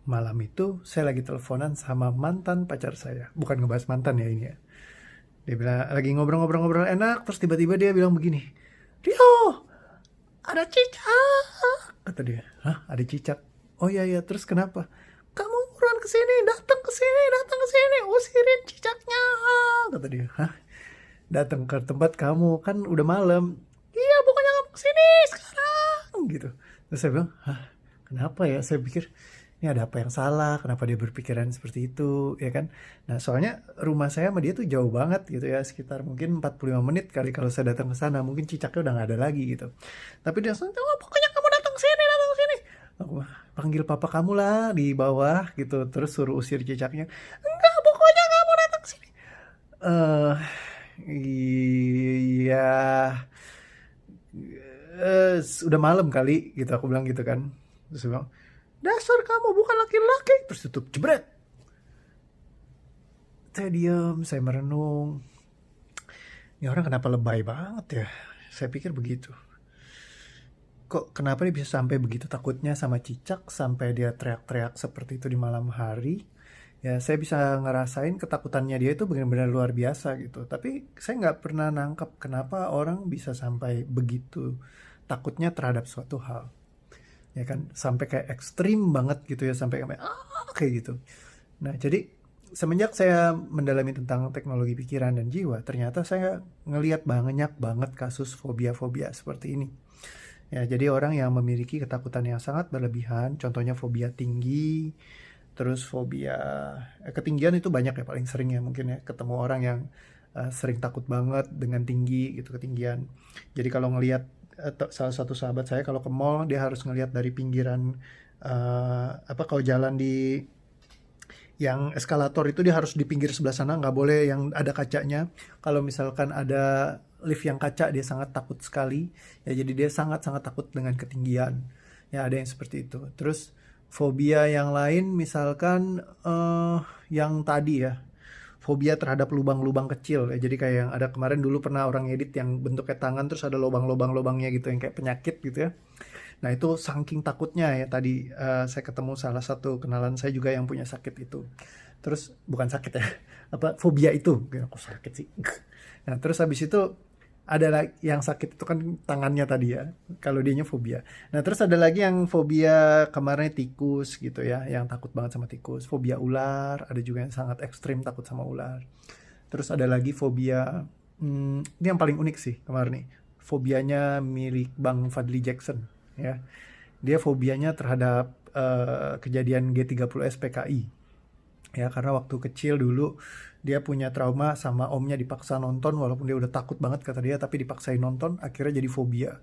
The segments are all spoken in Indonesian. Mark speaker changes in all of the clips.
Speaker 1: Malam itu saya lagi teleponan sama mantan pacar saya. Bukan ngebahas mantan ya ini ya. Dia bilang lagi ngobrol-ngobrol enak, terus tiba-tiba dia bilang begini, Rio, ada cicak. Kata dia, hah, ada cicak? Oh iya iya, terus kenapa? Kamu buruan kesini, datang ke sini, usirin cicaknya. Kata dia, hah, datang ke tempat kamu kan udah malam. Iya, bukannya kamu kesini sekarang gitu. Terus saya bilang, hah, kenapa ya? Saya pikir ini ada apa yang salah, kenapa dia berpikiran seperti itu, ya kan? Nah, soalnya rumah saya sama dia tuh jauh banget gitu ya, sekitar mungkin 45 menit kali kalau saya datang ke sana, mungkin cicaknya udah nggak ada lagi gitu. Tapi dia langsung, oh, pokoknya kamu datang sini, datang ke sini. Aku panggil papa kamu lah di bawah gitu, terus suruh usir cicaknya. Enggak, pokoknya kamu datang sini. Eh, iya, udah malam kali gitu, aku bilang gitu kan. Terus dia bilang, dasar kamu bukan laki-laki. Terus tutup, jebret. Saya diam, saya merenung. Ini orang kenapa lebay banget ya? Saya pikir begitu. Kok kenapa dia bisa sampai begitu takutnya sama cicak sampai dia teriak-teriak seperti itu di malam hari? Ya, saya bisa ngerasain ketakutannya dia itu benar-benar luar biasa gitu. Tapi saya nggak pernah nangkap kenapa orang bisa sampai begitu takutnya terhadap suatu hal. Ya kan, sampai kayak ekstrim banget gitu ya, sampai kayak gitu. Nah, jadi semenjak saya mendalami tentang teknologi pikiran dan jiwa, ternyata saya ngelihat banyak banget kasus fobia-fobia seperti ini. Ya, jadi orang yang memiliki ketakutan yang sangat berlebihan, contohnya fobia tinggi, terus fobia ketinggian itu banyak ya, paling sering ya mungkin ya ketemu orang yang sering takut banget dengan tinggi gitu, ketinggian. Jadi kalau ngelihat salah satu sahabat saya kalau ke mall dia harus ngelihat dari pinggiran, apa, kalau jalan di yang eskalator itu dia harus di pinggir sebelah sana, nggak boleh yang ada kacanya. Kalau misalkan ada lift yang kaca dia sangat takut sekali. Ya jadi dia sangat-sangat takut dengan ketinggian. Ya ada yang seperti itu. Terus fobia yang lain misalkan yang tadi ya, fobia terhadap lubang-lubang kecil ya. Jadi kayak yang ada kemarin dulu pernah orang edit yang bentuknya tangan terus ada lubang-lubang-lubangnya gitu yang kayak penyakit gitu ya. Nah itu saking takutnya ya tadi, saya ketemu salah satu kenalan saya juga yang punya sakit itu. Terus bukan sakit ya, apa, fobia itu. Ya, kok sakit sih? Nah terus habis itu ada lagi yang sakit itu kan tangannya tadi ya, kalau dianya fobia. Nah terus ada lagi yang fobia kemarin tikus gitu ya, yang takut banget sama tikus. Fobia ular, ada juga yang sangat ekstrim takut sama ular. Terus ada lagi fobia, ini yang paling unik sih kemarin nih. Fobianya mirip Bang Fadli Jackson ya. Dia fobianya terhadap kejadian G30S PKI. Ya, karena waktu kecil dulu dia punya trauma sama omnya dipaksa nonton walaupun dia udah takut banget kata dia tapi dipaksain nonton akhirnya jadi fobia.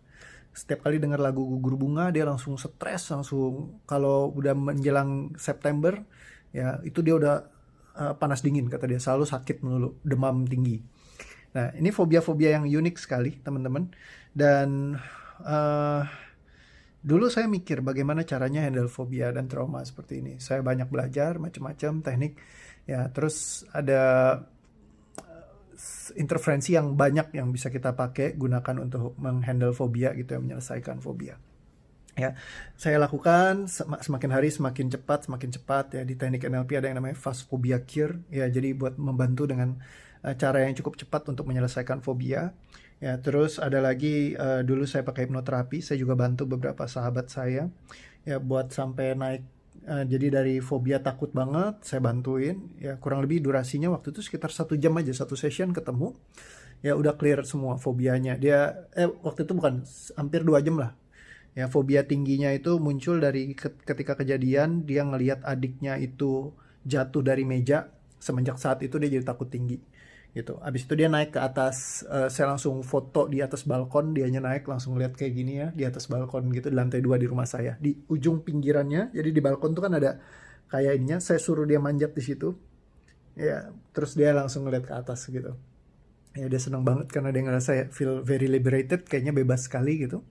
Speaker 1: Setiap kali dengar lagu Gugur Bunga dia langsung stres langsung kalau udah menjelang September ya itu dia udah panas dingin kata dia selalu sakit melulu demam tinggi. Nah ini fobia-fobia yang unik sekali teman-teman dan eh, dulu saya mikir bagaimana caranya handle fobia dan trauma seperti ini. Saya banyak belajar macam-macam teknik ya, terus ada interferensi yang banyak yang bisa kita pakai gunakan untuk menghandle fobia gitu ya, menyelesaikan fobia. Ya, saya lakukan semakin hari semakin cepat ya di teknik NLP ada yang namanya fast phobia cure ya jadi buat membantu dengan cara yang cukup cepat untuk menyelesaikan fobia. Ya, terus ada lagi dulu saya pakai hipnoterapi, saya juga bantu beberapa sahabat saya ya buat sampai naik jadi dari fobia takut banget saya bantuin ya kurang lebih durasinya waktu itu sekitar 1 jam aja satu session ketemu ya udah clear semua fobianya dia waktu itu bukan hampir 2 jam lah. Ya, fobia tingginya itu muncul dari ketika kejadian dia ngelihat adiknya itu jatuh dari meja. Semenjak saat itu dia jadi takut tinggi. Gitu. Abis itu dia naik ke atas, saya langsung foto di atas balkon, dianya naik langsung lihat kayak gini ya, di atas balkon gitu, di lantai 2 di rumah saya. Di ujung pinggirannya, jadi di balkon tuh kan ada kayak ininya, saya suruh dia manjat di situ. Ya, terus dia langsung ngeliat ke atas gitu. Ya dia senang banget karena dia ngerasa ya feel very liberated, kayaknya bebas sekali gitu.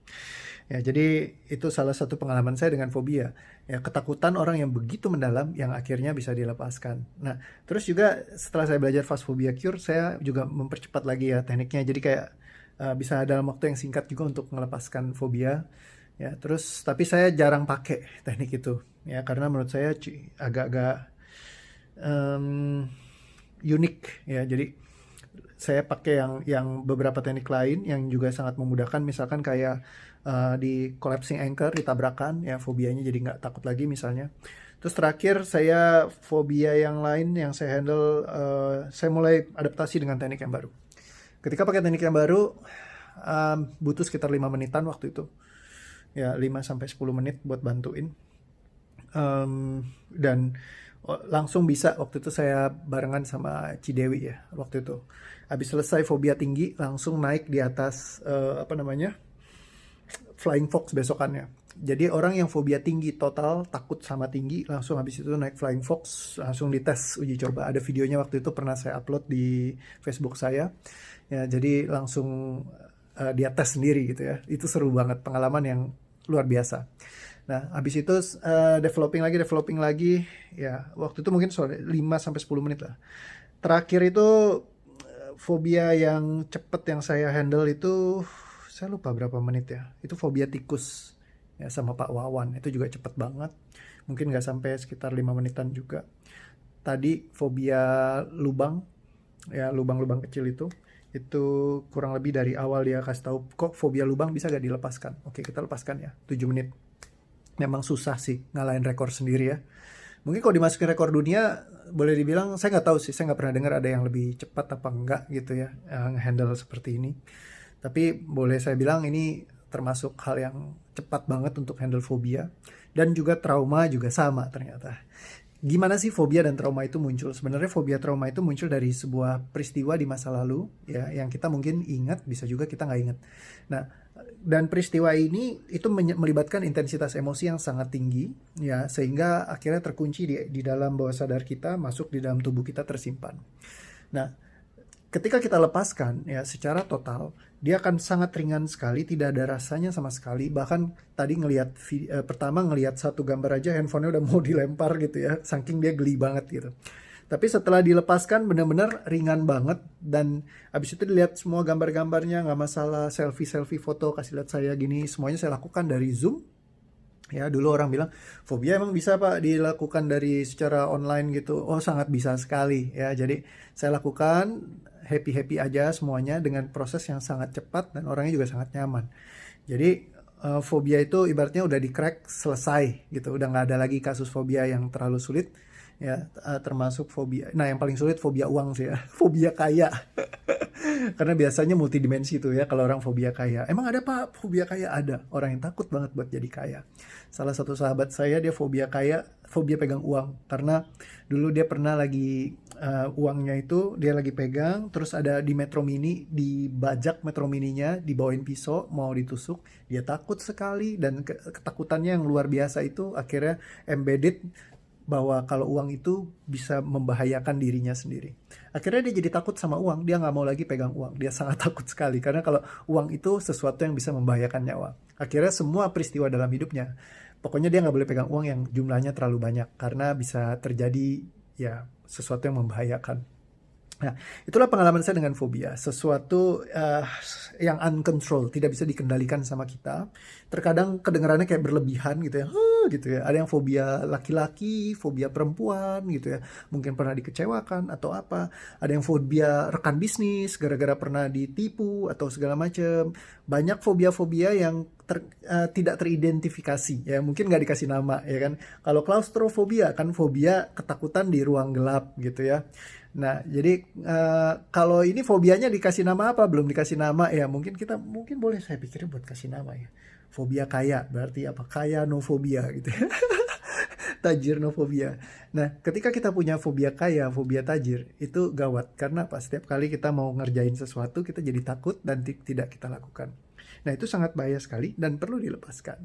Speaker 1: Ya, jadi itu salah satu pengalaman saya dengan fobia. Ya, ketakutan orang yang begitu mendalam yang akhirnya bisa dilepaskan. Nah, terus juga setelah saya belajar fast phobia cure, saya juga mempercepat lagi ya tekniknya. Jadi kayak bisa dalam waktu yang singkat juga untuk melepaskan fobia. Ya, terus tapi saya jarang pakai teknik itu ya karena menurut saya agak-agak em, unik ya. Jadi saya pakai yang beberapa teknik lain yang juga sangat memudahkan, misalkan kayak di collapsing anchor, ditabrakan ya, fobianya jadi nggak takut lagi misalnya. Terus terakhir saya fobia yang lain yang saya handle, saya mulai adaptasi dengan teknik yang baru. Ketika pakai teknik yang baru, butuh sekitar 5 menitan waktu itu. Ya 5 sampai 10 menit buat bantuin. Dan langsung bisa. Waktu itu saya barengan sama Cidewi ya waktu itu. Habis selesai fobia tinggi, langsung naik di atas Flying Fox besokannya. Jadi orang yang fobia tinggi total, takut sama tinggi, langsung habis itu naik Flying Fox, langsung dites uji coba. Ada videonya waktu itu pernah saya upload di Facebook saya. Ya, jadi langsung dia tes sendiri gitu ya. Itu seru banget, pengalaman yang luar biasa. Nah, habis itu developing lagi, ya waktu itu mungkin 5 sampai 10 menit lah. Terakhir itu fobia yang cepet yang saya handle itu, saya lupa berapa menit ya. Itu fobia tikus ya sama Pak Wawan. Itu juga cepet banget. Mungkin nggak sampai sekitar 5 menitan juga. Tadi fobia lubang, ya lubang-lubang kecil itu kurang lebih dari awal dia kasih tahu kok fobia lubang bisa gak dilepaskan. Oke, kita lepaskan ya, 7 menit. Memang susah sih ngalahin rekor sendiri ya. Mungkin kalau dimasukin rekor dunia, boleh dibilang saya nggak tahu sih, saya nggak pernah dengar ada yang lebih cepat apa enggak gitu ya, handle seperti ini. Tapi boleh saya bilang ini termasuk hal yang cepat banget untuk handle fobia. Dan juga trauma juga sama ternyata. Gimana sih fobia dan trauma itu muncul? Sebenarnya fobia trauma itu muncul dari sebuah peristiwa di masa lalu ya, yang kita mungkin ingat, bisa juga kita nggak ingat. Nah, dan peristiwa ini itu melibatkan intensitas emosi yang sangat tinggi ya, sehingga akhirnya terkunci di dalam bawah sadar kita, masuk di dalam tubuh kita, tersimpan. Nah, ketika kita lepaskan ya secara total, dia akan sangat ringan sekali, tidak ada rasanya sama sekali. Bahkan tadi pertama ngelihat satu gambar aja handphonenya udah mau dilempar gitu ya, saking dia geli banget gitu. Tapi setelah dilepaskan benar-benar ringan banget, dan abis itu dilihat semua gambar-gambarnya, nggak masalah, selfie foto, kasih lihat saya gini, semuanya saya lakukan dari Zoom. Ya, dulu orang bilang, fobia emang bisa Pak dilakukan dari secara online gitu. Oh, sangat bisa sekali ya. Jadi saya lakukan happy-happy aja semuanya dengan proses yang sangat cepat dan orangnya juga sangat nyaman. Jadi fobia itu ibaratnya udah di-crack, selesai gitu. Udah nggak ada lagi kasus fobia yang terlalu sulit ya, termasuk fobia. Nah, yang paling sulit fobia uang sih ya. Fobia kaya. Karena biasanya multidimensi tuh ya kalau orang fobia kaya. Emang ada Pak fobia kaya? Ada. Orang yang takut banget buat jadi kaya. Salah satu sahabat saya dia fobia kaya, fobia pegang uang. Karena dulu dia pernah lagi uangnya itu dia lagi pegang, terus ada di Metro Mini, dibajak Metro Mininya, dibawain pisau mau ditusuk. Dia takut sekali, dan ketakutannya yang luar biasa itu akhirnya embedded bahwa kalau uang itu bisa membahayakan dirinya sendiri. Akhirnya dia jadi takut sama uang, dia nggak mau lagi pegang uang. Dia sangat takut sekali, karena kalau uang itu sesuatu yang bisa membahayakan nyawa. Akhirnya semua peristiwa dalam hidupnya, pokoknya dia nggak boleh pegang uang yang jumlahnya terlalu banyak, karena bisa terjadi ya sesuatu yang membahayakan. Nah, itulah pengalaman saya dengan fobia. Sesuatu yang uncontrolled, tidak bisa dikendalikan sama kita. Terkadang kedengarannya kayak berlebihan gitu ya. Gitu ya. Ada yang fobia laki-laki, fobia perempuan gitu ya. Mungkin pernah dikecewakan atau apa. Ada yang fobia rekan bisnis gara-gara pernah ditipu atau segala macam. Banyak fobia-fobia yang tidak teridentifikasi ya, mungkin nggak dikasih nama ya kan. Kalau klaustrofobia kan fobia ketakutan di ruang gelap gitu ya. Nah, jadi kalau ini fobianya dikasih nama apa? Belum dikasih nama ya. Mungkin boleh saya pikirin buat kasih nama ya. Fobia kaya, berarti apa? Kaya no fobia gitu ya. Tajir no fobia. Nah, ketika kita punya fobia kaya, fobia tajir, itu gawat. Karena apa? Setiap kali kita mau ngerjain sesuatu, kita jadi takut dan tidak kita lakukan. Nah, itu sangat bahaya sekali dan perlu dilepaskan.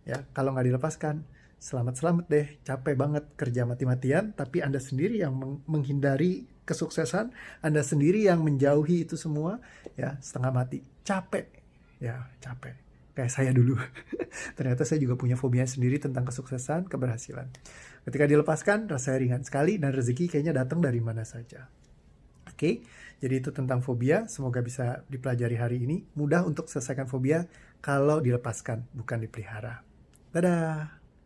Speaker 1: Ya, kalau nggak dilepaskan, selamat-selamat deh, capek banget kerja mati-matian, tapi Anda sendiri yang menghindari kesuksesan, Anda sendiri yang menjauhi itu semua, ya setengah mati, capek, ya capek, kayak saya dulu. Ternyata saya juga punya fobia sendiri tentang kesuksesan, keberhasilan. Ketika dilepaskan, rasanya ringan sekali dan rezeki kayaknya datang dari mana saja. Oke, jadi itu tentang fobia, semoga bisa dipelajari hari ini, mudah untuk selesaikan fobia, kalau dilepaskan, bukan dipelihara. Dadah!